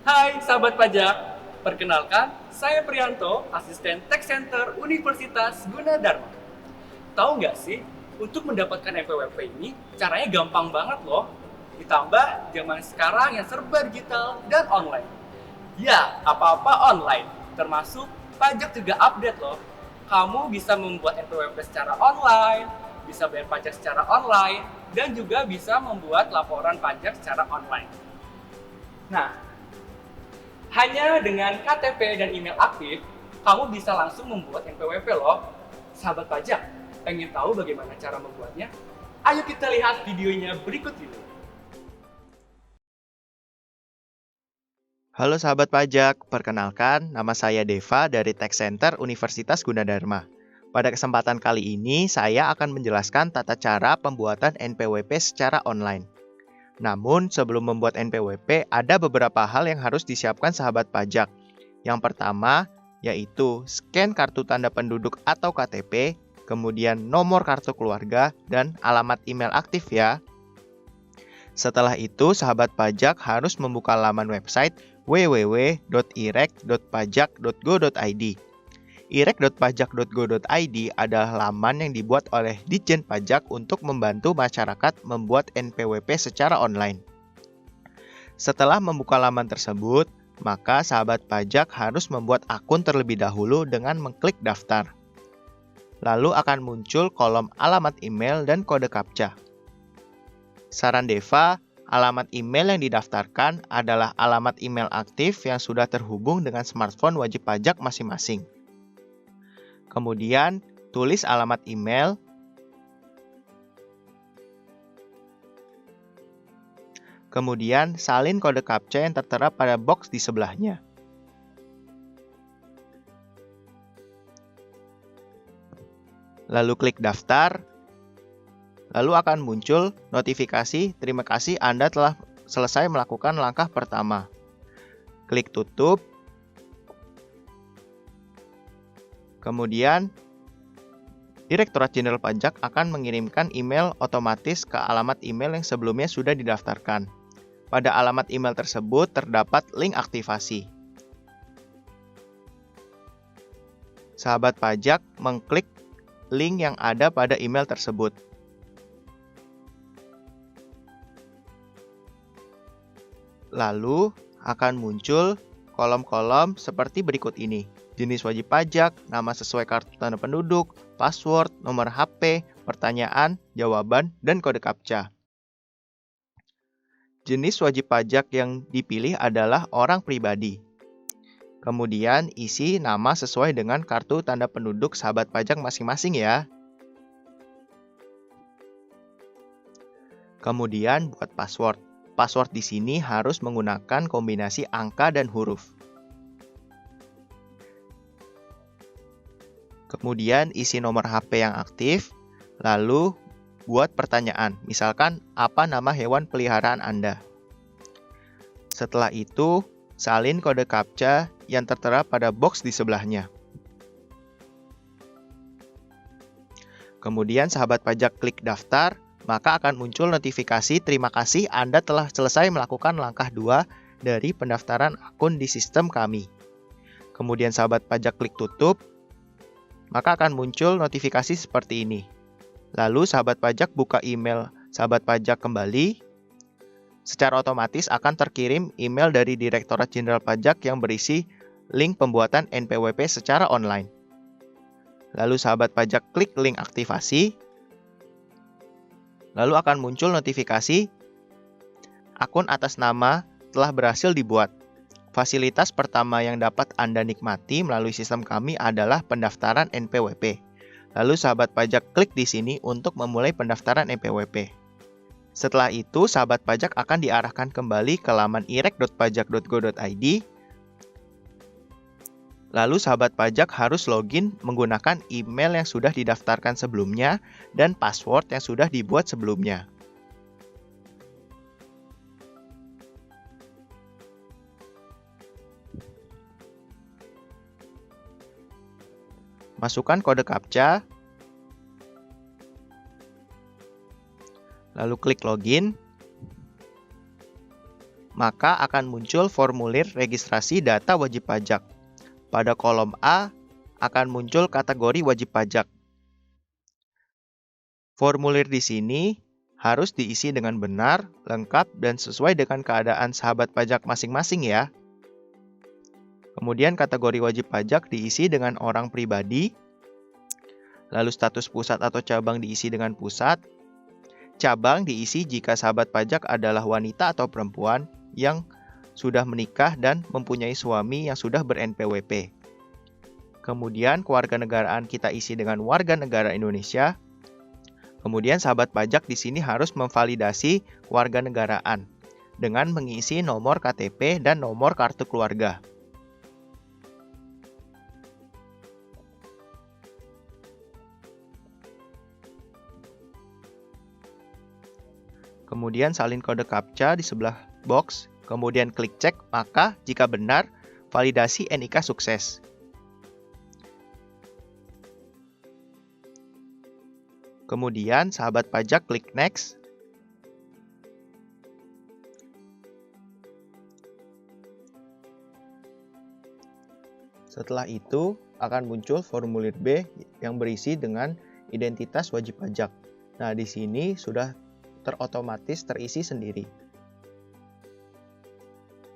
Hai sahabat pajak, perkenalkan saya Prianto, asisten Tax Center Universitas Gunadarma. Tahu nggak sih, untuk mendapatkan NPWP ini caranya gampang banget loh. Ditambah zaman sekarang yang serba digital dan online. Ya, apa-apa online, termasuk pajak juga update loh. Kamu bisa membuat NPWP secara online, bisa bayar pajak secara online, dan juga bisa membuat laporan pajak secara online. Nah, hanya dengan KTP dan email aktif, kamu bisa langsung membuat NPWP loh. Sahabat pajak, pengen tahu bagaimana cara membuatnya? Ayo kita lihat videonya berikut ini. Halo sahabat pajak, perkenalkan nama saya Deva dari Tax Center Universitas Gunadarma. Pada kesempatan kali ini, saya akan menjelaskan tata cara pembuatan NPWP secara online. Namun, sebelum membuat NPWP, ada beberapa hal yang harus disiapkan sahabat pajak. Yang pertama, yaitu scan kartu tanda penduduk atau KTP, kemudian nomor kartu keluarga, dan alamat email aktif ya. Setelah itu, sahabat pajak harus membuka laman website www.irek.pajak.go.id. irek.pajak.go.id adalah laman yang dibuat oleh Ditjen Pajak untuk membantu masyarakat membuat NPWP secara online. Setelah membuka laman tersebut, maka sahabat pajak harus membuat akun terlebih dahulu dengan mengklik daftar. Lalu akan muncul kolom alamat email dan kode CAPTCHA. Saran Deva, alamat email yang didaftarkan adalah alamat email aktif yang sudah terhubung dengan smartphone wajib pajak masing-masing. Kemudian, tulis alamat email, kemudian salin kode CAPTCHA yang tertera pada box di sebelahnya. Lalu klik daftar, lalu akan muncul notifikasi, terima kasih Anda telah selesai melakukan langkah pertama. Klik tutup, kemudian Direktorat Jenderal Pajak akan mengirimkan email otomatis ke alamat email yang sebelumnya sudah didaftarkan. Pada alamat email tersebut terdapat link aktivasi. Sahabat pajak mengklik link yang ada pada email tersebut. Lalu akan muncul kolom-kolom seperti berikut ini. Jenis wajib pajak, nama sesuai kartu tanda penduduk, password, nomor HP, pertanyaan, jawaban, dan kode CAPTCHA. Jenis wajib pajak yang dipilih adalah orang pribadi. Kemudian isi nama sesuai dengan kartu tanda penduduk sahabat pajak masing-masing ya. Kemudian buat password. Password di sini harus menggunakan kombinasi angka dan huruf. Kemudian isi nomor HP yang aktif, lalu buat pertanyaan, misalkan apa nama hewan peliharaan Anda. Setelah itu, salin kode CAPTCHA yang tertera pada box di sebelahnya. Kemudian sahabat pajak klik daftar, maka akan muncul notifikasi terima kasih Anda telah selesai melakukan langkah 2 dari pendaftaran akun di sistem kami. Kemudian sahabat pajak klik tutup, maka akan muncul notifikasi seperti ini. Lalu sahabat pajak buka email sahabat pajak kembali. Secara otomatis akan terkirim email dari Direktorat Jenderal Pajak yang berisi link pembuatan NPWP secara online. Lalu sahabat pajak klik link aktivasi. Lalu akan muncul notifikasi akun atas nama telah berhasil dibuat. Fasilitas pertama yang dapat Anda nikmati melalui sistem kami adalah pendaftaran NPWP. Lalu sahabat pajak klik di sini untuk memulai pendaftaran NPWP. Setelah itu, sahabat pajak akan diarahkan kembali ke laman irek.pajak.go.id. Lalu sahabat pajak harus login menggunakan email yang sudah didaftarkan sebelumnya dan password yang sudah dibuat sebelumnya. Masukkan kode CAPTCHA, lalu klik login. maka akan muncul formulir registrasi data wajib pajak. Pada kolom A akan muncul kategori wajib pajak. Formulir di sini harus diisi dengan benar, lengkap, dan sesuai dengan keadaan sahabat pajak masing-masing ya. Kemudian kategori wajib pajak diisi dengan orang pribadi, lalu status pusat atau cabang diisi dengan pusat, cabang diisi jika sahabat pajak adalah wanita atau perempuan yang sudah menikah dan mempunyai suami yang sudah ber-NPWP. Kemudian kewarganegaraan kita isi dengan warga negara Indonesia. Kemudian sahabat pajak di sini harus memvalidasi kewarganegaraan dengan mengisi nomor KTP dan nomor kartu keluarga. Kemudian salin kode CAPTCHA di sebelah box, kemudian klik cek, maka jika benar, validasi NIK sukses. Kemudian sahabat pajak klik next. Setelah itu akan muncul formulir B yang berisi dengan identitas wajib pajak. Nah, di sini sudah terotomatis terisi sendiri.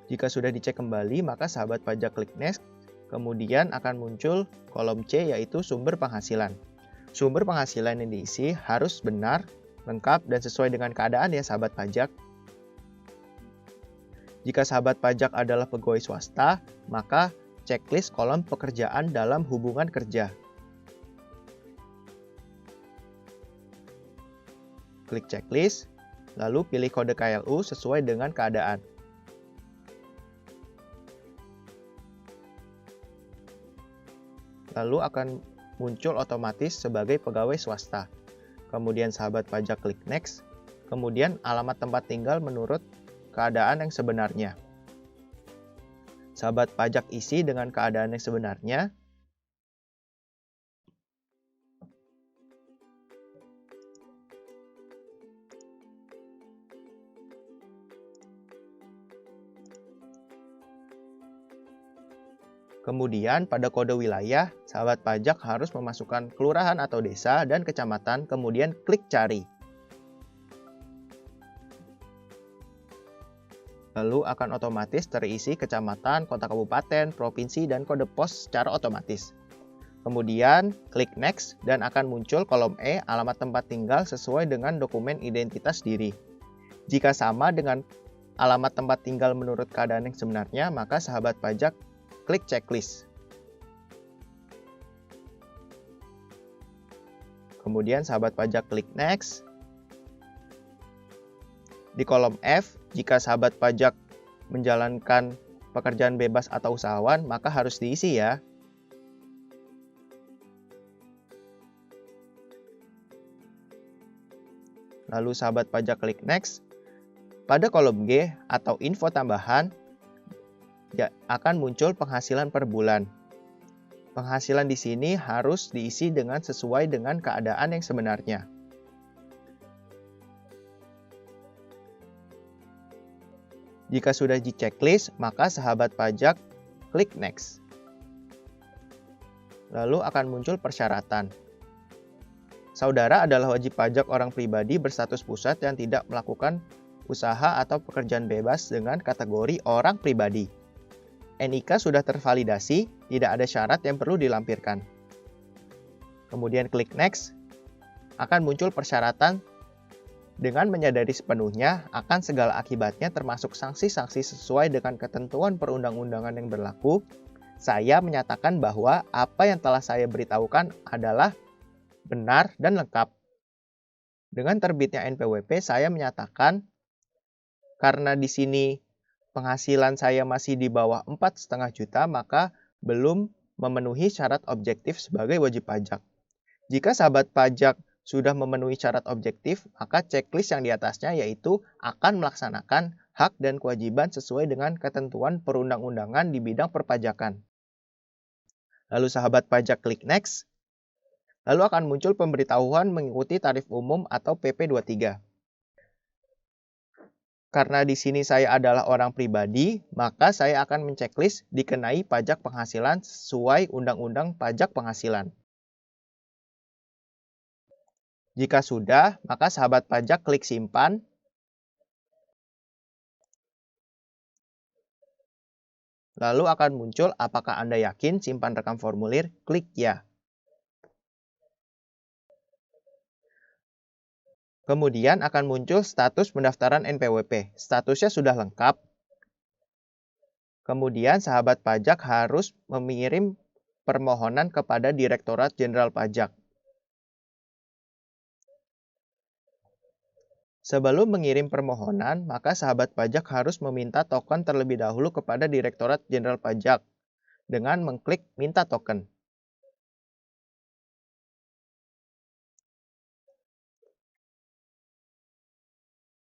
Jika sudah dicek kembali, maka sahabat pajak klik next. Kemudian akan muncul kolom C yaitu sumber penghasilan. Sumber penghasilan yang diisi harus benar, lengkap, dan sesuai dengan keadaan ya sahabat pajak. Jika sahabat pajak adalah pegawai swasta, maka checklist kolom pekerjaan dalam hubungan kerja. Klik checklist, lalu pilih kode KLU sesuai dengan keadaan. Lalu akan muncul otomatis sebagai pegawai swasta. Kemudian sahabat pajak klik next, kemudian alamat tempat tinggal menurut keadaan yang sebenarnya. Sahabat pajak isi dengan keadaan yang sebenarnya. Kemudian pada kode wilayah, sahabat pajak harus memasukkan kelurahan atau desa dan kecamatan, kemudian klik cari. Lalu akan otomatis terisi kecamatan, kota kabupaten, provinsi, dan kode pos secara otomatis. Kemudian klik next dan akan muncul kolom E alamat tempat tinggal sesuai dengan dokumen identitas diri. Jika sama dengan alamat tempat tinggal menurut keadaan yang sebenarnya, maka sahabat pajak klik checklist. Kemudian sahabat pajak klik next. Di kolom F, jika sahabat pajak menjalankan pekerjaan bebas atau usahawan, maka harus diisi ya. Lalu sahabat pajak klik next. Pada kolom G atau info tambahan, akan muncul penghasilan per bulan. Penghasilan di sini harus diisi dengan sesuai dengan keadaan yang sebenarnya. Jika sudah di checklist, maka sahabat pajak klik next. Lalu akan muncul persyaratan. Saudara adalah wajib pajak orang pribadi berstatus pusat yang tidak melakukan usaha atau pekerjaan bebas dengan kategori orang pribadi. NIK sudah tervalidasi, tidak ada syarat yang perlu dilampirkan. Kemudian klik next, akan muncul persyaratan dengan menyadari sepenuhnya akan segala akibatnya termasuk sanksi-sanksi sesuai dengan ketentuan perundang-undangan yang berlaku. Saya menyatakan bahwa apa yang telah saya beritahukan adalah benar dan lengkap. Dengan terbitnya NPWP, saya menyatakan karena di sini penghasilan saya masih di bawah 4,5 juta, maka belum memenuhi syarat objektif sebagai wajib pajak. Jika sahabat pajak sudah memenuhi syarat objektif, maka checklist yang di atasnya yaitu akan melaksanakan hak dan kewajiban sesuai dengan ketentuan perundang-undangan di bidang perpajakan. Lalu sahabat pajak klik next, lalu akan muncul pemberitahuan mengikuti tarif umum atau PP 23. Karena di sini saya adalah orang pribadi, maka saya akan menceklis dikenai pajak penghasilan sesuai Undang-Undang Pajak Penghasilan. Jika sudah, maka sahabat pajak klik simpan. Lalu akan muncul apakah Anda yakin simpan rekam formulir, klik ya. Kemudian akan muncul status pendaftaran NPWP. Statusnya sudah lengkap. Kemudian sahabat pajak harus mengirim permohonan kepada Direktorat Jenderal Pajak. Sebelum mengirim permohonan, maka sahabat pajak harus meminta token terlebih dahulu kepada Direktorat Jenderal Pajak dengan mengklik minta token.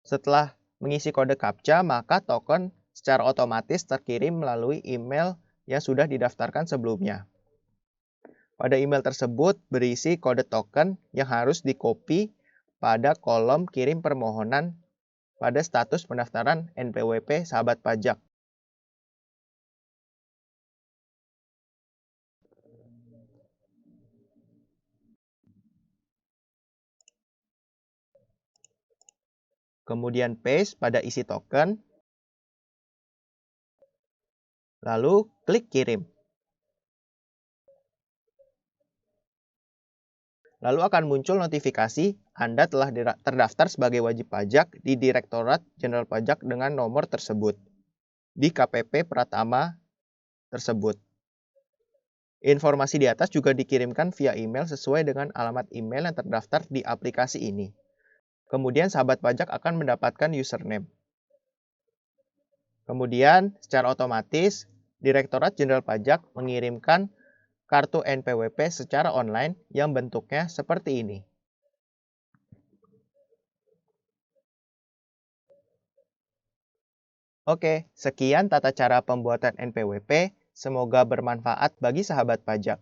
Setelah mengisi kode CAPTCHA, maka token secara otomatis terkirim melalui email yang sudah didaftarkan sebelumnya. Pada email tersebut berisi kode token yang harus di-copy pada kolom kirim permohonan pada status pendaftaran NPWP sahabat pajak. Kemudian paste pada isi token, lalu klik kirim. Lalu akan muncul notifikasi Anda telah terdaftar sebagai wajib pajak di Direktorat Jenderal Pajak dengan nomor tersebut di KPP Pratama tersebut. Informasi di atas juga dikirimkan via email sesuai dengan alamat email yang terdaftar di aplikasi ini. Kemudian sahabat pajak akan mendapatkan username. Kemudian secara otomatis Direktorat Jenderal Pajak mengirimkan kartu NPWP secara online yang bentuknya seperti ini. Oke, sekian tata cara pembuatan NPWP. Semoga bermanfaat bagi sahabat pajak.